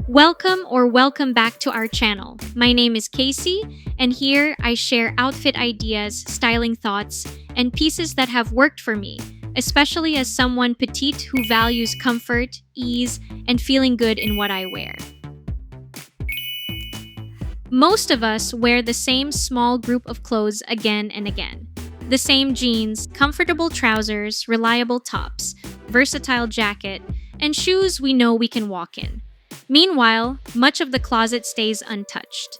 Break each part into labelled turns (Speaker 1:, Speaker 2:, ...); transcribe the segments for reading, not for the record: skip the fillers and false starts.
Speaker 1: Welcome back to our channel. My name is Casey, and here I share outfit ideas, styling thoughts, and pieces that have worked for me, especially as someone petite who values comfort, ease, and feeling good in what I wear. Most of us wear the same small group of clothes again and again. The same jeans, comfortable trousers, reliable tops, versatile jacket, and shoes we know we can walk in. Meanwhile, much of the closet stays untouched.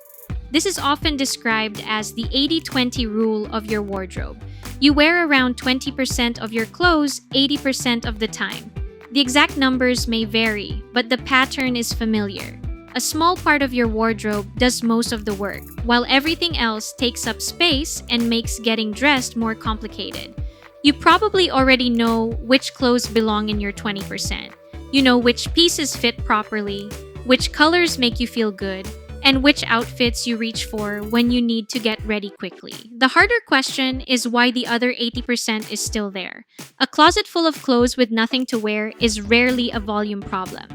Speaker 1: This is often described as the 80-20 rule of your wardrobe. You wear around 20% of your clothes 80% of the time. The exact numbers may vary, but the pattern is familiar. A small part of your wardrobe does most of the work, while everything else takes up space and makes getting dressed more complicated. You probably already know which clothes belong in your 20%. You know which pieces fit properly, which colors make you feel good, and which outfits you reach for when you need to get ready quickly. The harder question is why the other 80% is still there. A closet full of clothes with nothing to wear is rarely a volume problem.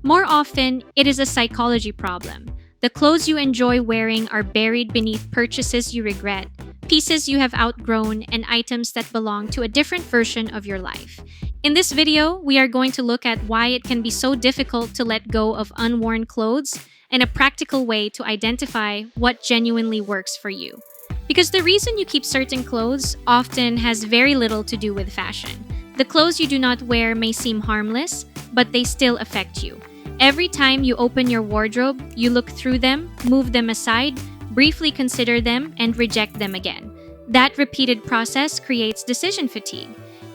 Speaker 1: More often, it is a psychology problem. The clothes you enjoy wearing are buried beneath purchases you regret, pieces you have outgrown, and items that belong to a different version of your life. In this video, we are going to look at why it can be so difficult to let go of unworn clothes and a practical way to identify what genuinely works for you. Because the reason you keep certain clothes often has very little to do with fashion. The clothes you do not wear may seem harmless, but they still affect you. Every time you open your wardrobe, you look through them, move them aside, briefly consider them, and reject them again. That repeated process creates decision fatigue.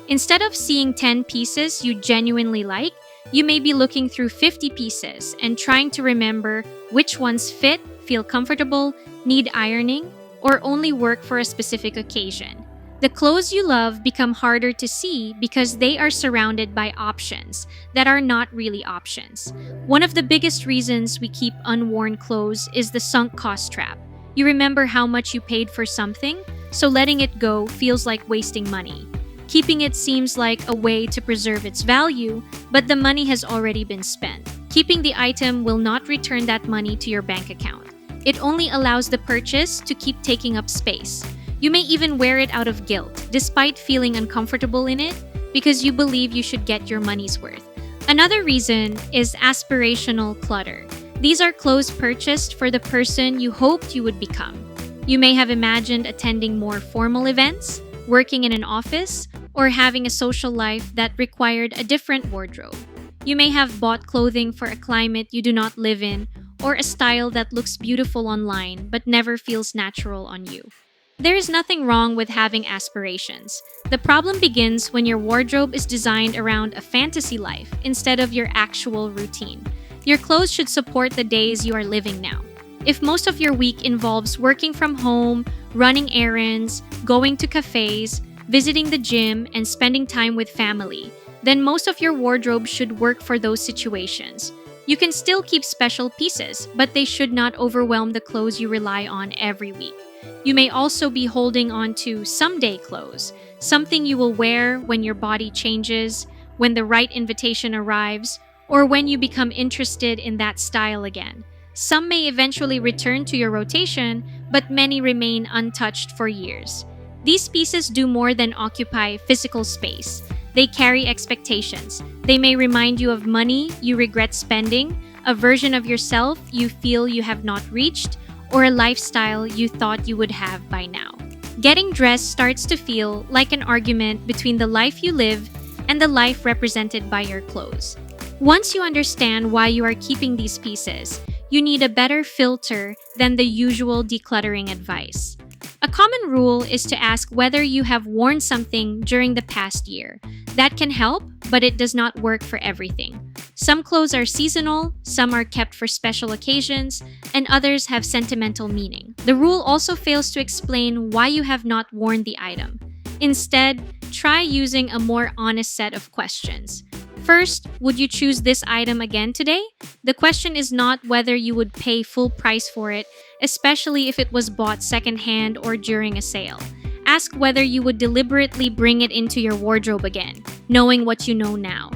Speaker 1: Instead of seeing 10 pieces you genuinely like, you may be looking through 50 pieces and trying to remember which ones fit, feel comfortable, need ironing, or only work for a specific occasion. The clothes you love become harder to see because they are surrounded by options that are not really options. One of the biggest reasons we keep unworn clothes is the sunk cost trap. You remember how much you paid for something, so letting it go feels like wasting money. Keeping it seems like a way to preserve its value, but the money has already been spent. Keeping the item will not return that money to your bank account. It only allows the purchase to keep taking up space. You may even wear it out of guilt, despite feeling uncomfortable in it, because you believe you should get your money's worth. Another reason is aspirational clutter. These are clothes purchased for the person you hoped you would become. You may have imagined attending more formal events, working in an office, or having a social life that required a different wardrobe. You may have bought clothing for a climate you do not live in, or a style that looks beautiful online but never feels natural on you. There is nothing wrong with having aspirations. The problem begins when your wardrobe is designed around a fantasy life instead of your actual routine. Your clothes should support the days you are living now. If most of your week involves working from home, running errands, going to cafes, visiting the gym, and spending time with family, then most of your wardrobe should work for those situations. You can still keep special pieces, but they should not overwhelm the clothes you rely on every week. You may also be holding on to someday clothes, something you will wear when your body changes, when the right invitation arrives, or when you become interested in that style again. Some may eventually return to your rotation, but many remain untouched for years. These pieces do more than occupy physical space. They carry expectations. They may remind you of money you regret spending, a version of yourself you feel you have not reached, or a lifestyle you thought you would have by now. Getting dressed starts to feel like an argument between the life you live and the life represented by your clothes. Once you understand why you are keeping these pieces, you need a better filter than the usual decluttering advice. A common rule is to ask whether you have worn something during the past year. That can help, but it does not work for everything. Some clothes are seasonal, some are kept for special occasions, and others have sentimental meaning. The rule also fails to explain why you have not worn the item. Instead, try using a more honest set of questions. First, would you choose this item again today? The question is not whether you would pay full price for it, especially if it was bought secondhand or during a sale. Ask whether you would deliberately bring it into your wardrobe again, knowing what you know now.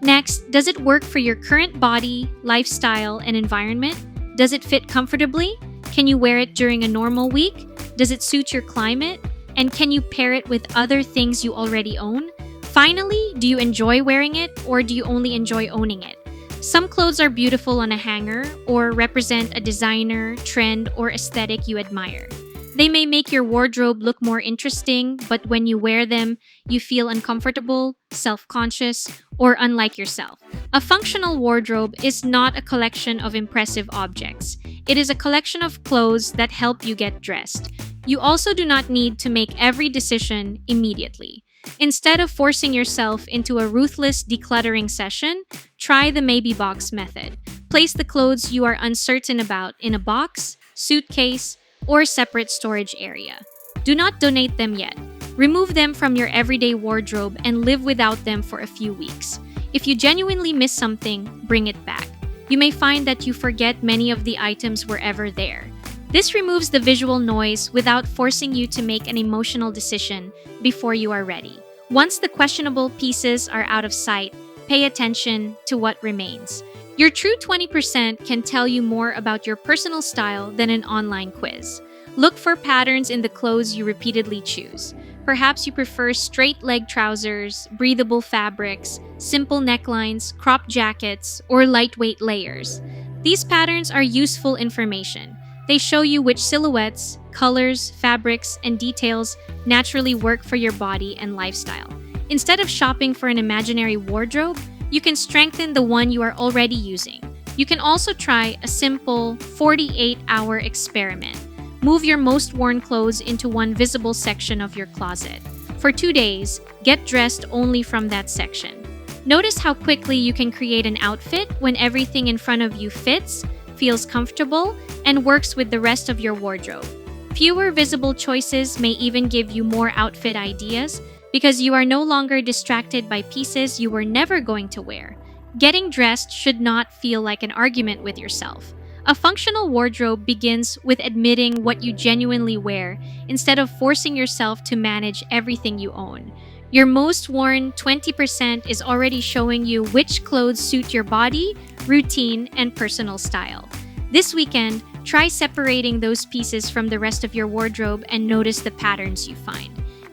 Speaker 1: Next, does it work for your current body, lifestyle, and environment? Does it fit comfortably? Can you wear it during a normal week? Does it suit your climate? And can you pair it with other things you already own? Finally, do you enjoy wearing it or do you only enjoy owning it? Some clothes are beautiful on a hanger or represent a designer, trend, or aesthetic you admire. They may make your wardrobe look more interesting, but when you wear them, you feel uncomfortable, self-conscious, or unlike yourself. A functional wardrobe is not a collection of impressive objects. It is a collection of clothes that help you get dressed. You also do not need to make every decision immediately. Instead of forcing yourself into a ruthless decluttering session, try the maybe box method. Place the clothes you are uncertain about in a box, suitcase, or separate storage area. Do not donate them yet. Remove them from your everyday wardrobe and live without them for a few weeks. If you genuinely miss something, bring it back. You may find that you forget many of the items were ever there. This removes the visual noise without forcing you to make an emotional decision before you are ready. Once the questionable pieces are out of sight, pay attention to what remains. Your true 20% can tell you more about your personal style than an online quiz. Look for patterns in the clothes you repeatedly choose. Perhaps you prefer straight-leg trousers, breathable fabrics, simple necklines, cropped jackets, or lightweight layers. These patterns are useful information. They show you which silhouettes, colors, fabrics, and details naturally work for your body and lifestyle. Instead of shopping for an imaginary wardrobe, you can strengthen the one you are already using. You can also try a simple 48-hour experiment. Move your most worn clothes into one visible section of your closet. For 2 days, get dressed only from that section. Notice how quickly you can create an outfit when everything in front of you fits, feels comfortable, and works with the rest of your wardrobe. Fewer visible choices may even give you more outfit ideas because you are no longer distracted by pieces you were never going to wear. Getting dressed should not feel like an argument with yourself. A functional wardrobe begins with admitting what you genuinely wear instead of forcing yourself to manage everything you own. Your most worn 20% is already showing you which clothes suit your body, routine, and personal style. This weekend, try separating those pieces from the rest of your wardrobe and notice the patterns you find.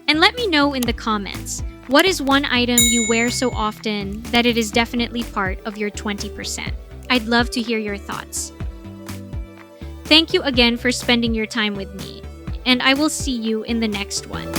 Speaker 1: And let me know in the comments, what is one item you wear so often that it is definitely part of your 20%? I'd love to hear your thoughts. Thank you again for spending your time with me, and I will see you in the next one.